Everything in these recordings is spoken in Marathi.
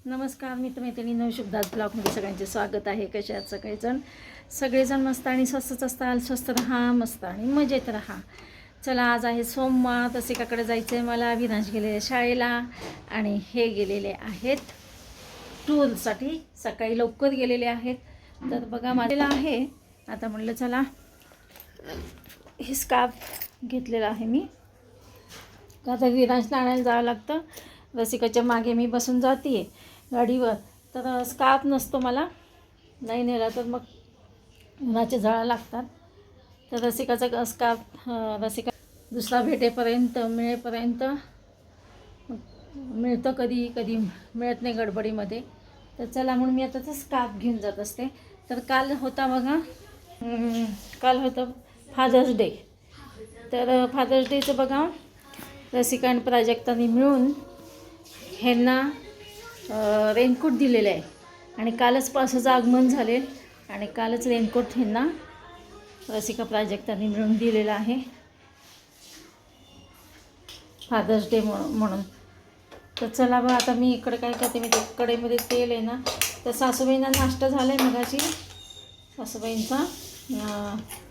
नमस्कार मित्रमैत्रिणींनो, शुभदास ब्लॉगमध्ये सगळ्यांचे स्वागत आहे. कसे आहात सगळेजण मस्त आणि स्वस्तच असताल. स्वस्थ राहा, मस्त आणि मजेत राहा. चला, आज आहे सोमवार. रसिकाकडे जायचं आहे मला. विनाश गेलेले शाळेला आणि हे गेलेले आहेत टूरसाठी. सकाळी लवकर गेलेले आहेत. तर बघा, माझ्याला आहे. आता म्हणलं चला, हे स्कार्फ घेतलेला आहे मी. आता विनाशला आणायला जावं लागतं. रसिकाच्या मागे मी बसून जाते गाडीवर. तर स्कार्फ नसतो मला, नाही नेला तर मग उन्हाचे झळा लागतात. तर रसिकाचा स्कार्फ रसिका दुसरा मिळेपर्यंत मिळतं, कधी कधी मिळत नाही गडबडीमध्ये. तर चला म्हणून मी आता ते स्कार्फ घेऊन जात असते. तर काल होतं फादर्स डे. तर फादर्स डेचं बघा, रसिका आणि प्राजक्तांनी मिळून ह्यांना रेनकोट दिलेलं आहे. आणि कालच पावसाचं आगमन झाले आणि कालच रेनकोट ह्यांना रसिका प्राजक्तांनी मिळून दिलेला आहे फादर्स डे म्हणून. तर चला बघा, आता मी इकडे काय करते, मी कढईमध्ये तेल आहे ना. तर सासूबाईंना नाश्ता झाला आहे मगाशी. सासूबाईंचा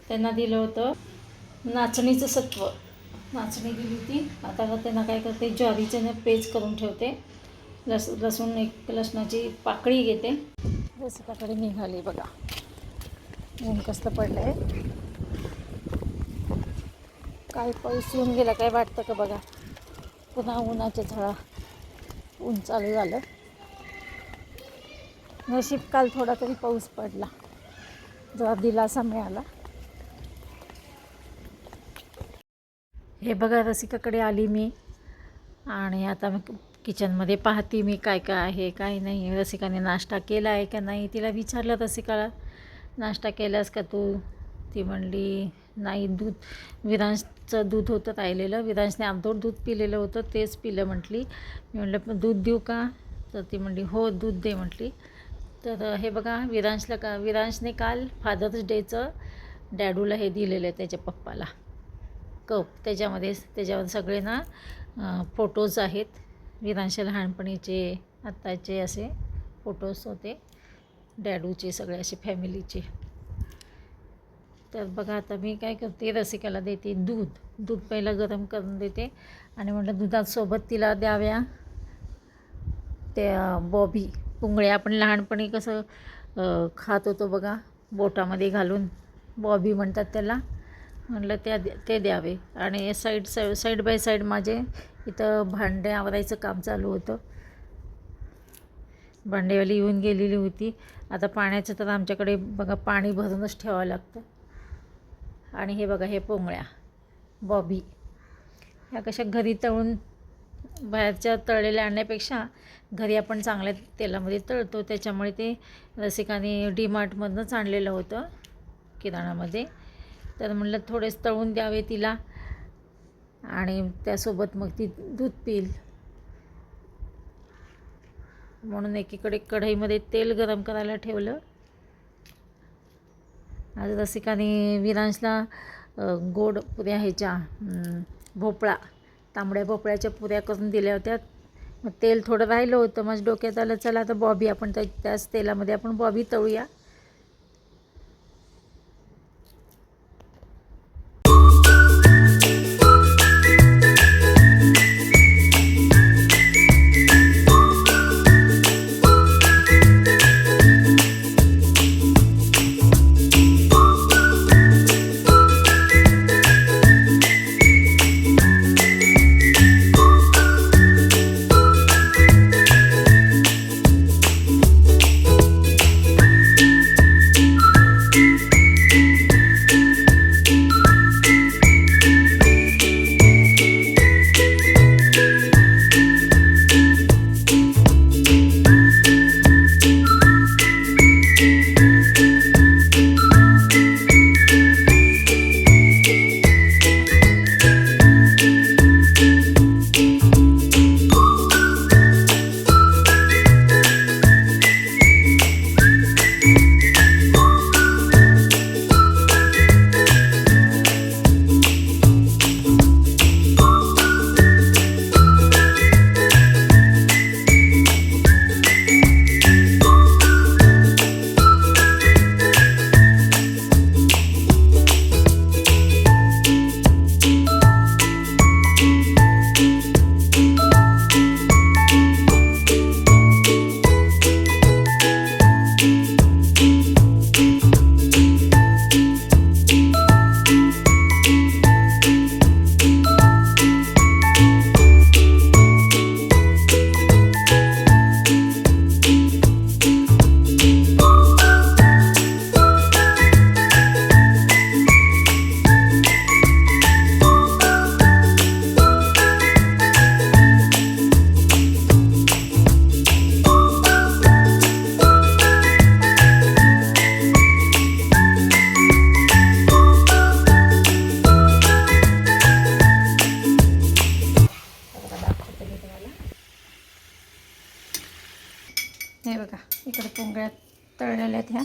त्यांना दिलं होतं नाचणीचं सत्व. नाचणी दिली होती. आता त्यांना काय करते, ज्वारीचं पेज करून ठेवते. लसणाची पाकळी घेते. रसिकाकडे निघाली बघा. ऊन कसलं पडलं आहे. काय पाऊस येऊन गेला काय वाटतं का बघा. पुन्हा उन्हाच्या झळा, ऊन चालू झालं. नशीब काल थोडा तरी पाऊस पडला, जरा दिलासा मिळाला. हे बघा, रसिकाकडे आली मी आणि आता मी किचनमध्ये पाहते मी काय काय आहे काय नाही. रसिकाने नाश्ता केला आहे का नाही तिला विचारलं. रसिकाला, नाश्ता केलास का तू? ती म्हणली नाही. विरांशचं दूध होतं राहिलेलं. विरांशने अर्धवट दूध पिलेलं होतं, तेच पिलं म्हटली. मी म्हटलं दूध देऊ का? तर ती म्हणली हो दूध दे म्हटली. तर हे बघा, विरांशने काल फादर्स डेचं डॅडूला हे दिलेलं आहे त्याच्या पप्पाला कप. त्याच्यावर सगळे ना फोटोज आहेत. विरांशच्या लहानपणीचे, आत्ताचे असे फोटोज होते डॅडूचे, सगळे असे फॅमिलीचे. तर बघा, आता मी काय करते, रसिकाला देते दूध पहिलं गरम करून देते. आणि म्हटलं दुधासोबत तिला द्याव्या त्या बॉबी पुंगळ्या. आपण लहानपणी कसं खात होतो बघा, बोटामध्ये घालून, बॉबी म्हणतात त्याला. म्हटलं ते द्यावे. आणि साईड बाय साईड माझे इथं भांडे आवरायचं काम चालू होतं. भांडेवाली येऊन गेलेली होती. आता पाण्याचं तर आमच्याकडे बघा पाणी भरूनच ठेवावं लागतं. आणि हे बघा, हे पोंगळ्या बॉबी ह्या कशा घरी तळून, बाहेरच्या तळलेल्या आणण्यापेक्षा घरी आपण चांगल्या तेलामध्ये तळतो. त्याच्यामुळे ते रसिकाने डीमार्टमधूनच आणलेलं होतं किराणामध्ये. तर म्हटलं थोडेच तळून द्यावे तिला आणि त्यासोबत मग ती दूध पिईल म्हणून एकीकडे कढईमध्ये तेल गरम करायला ठेवलं. आज रसिकाने विरांशला गोड पुऱ्या ह्याच्या तांबड्या भोपळ्याच्या पुऱ्या करून दिल्या होत्या. मग तेल थोडं राहिलं होतं. माझ्या डोक्यात आलं चला आता बॉबी आपण त्याच तेलामध्ये आपण बॉबी तळूया. हे बघा इकडे पोंगळ्या तळलेल्या आहेत ह्या.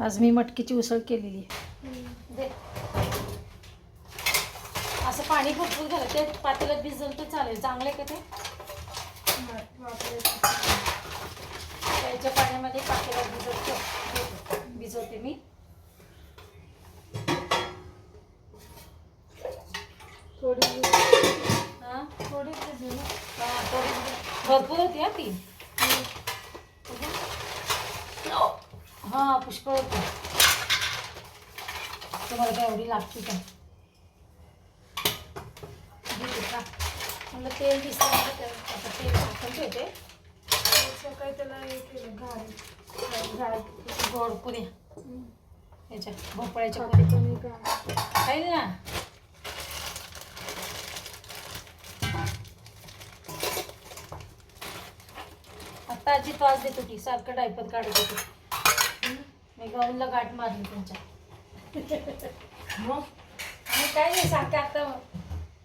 आज मी मटकीची उसळ केलेली आहे. असं पाणी भरपूर झालं ते पातेल्यात भिजवलं तर चालेल. चांगलं आहे का ते? त्याच्या पाण्यामध्ये पातेल्यात भिजवते मी. थोडी भरपूर होती. ती हां पुष्कळ होती. तुम्हाला काय एवढी लागते का? मला तेल दिसतं आता तेल टाकून ठेवते. सकाळी त्याला हे केलं घाल गोड पुऱ्या याच्या भोपळ्याच्या पुऱ्या खाईल ना. आता आजी त्रास देत होती सारखं डायपर काढत होती. मी गाऊनला गाठ मारली त्यांच्या. मग मी काय नाही सांगते आता.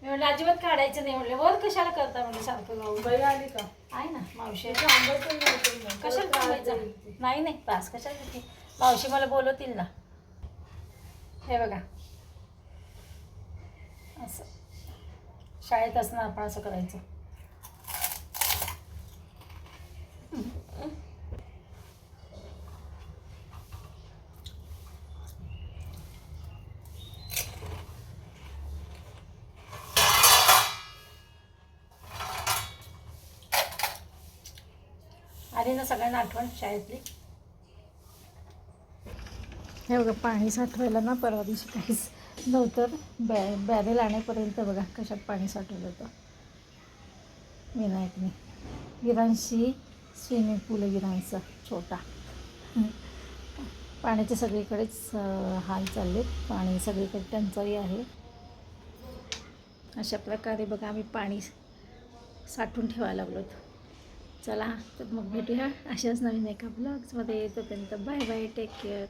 मी म्हणलं अजिबात काढायचं नाही. म्हणलं वर कशाला करता म्हणलं सारखं गाऊन. बाई आली का? आहे ना मावशी. कशाला काढायचं? नाही नाही त्रास कशाला देते. मावशी मला बोलवतील ना. हे बघा असं शाळेत असणार आपण असं करायचं. आली ना सगळ्यांना आठवण शाळेतली. हे बघा पाणी साठवायला ना परवा दिवशी काहीच नव्हतं. बॅरेल आणेपर्यंत बघा कशात पाणी साठवलं होतं विनायकने. विरांशी स्विमिंग पूल आहे विरांचा छोटा. पाण्याचे सगळीकडेच हाल चालले. पाणी सगळीकडे टंचाई आहे. अशा प्रकारे बघा आम्ही पाणी साठवून ठेवायला लागलो. चला तर मग भेटूया अशाच नवीन एका ब्लॉग्समध्ये. तोपर्यंत बाय बाय, टेक केअर.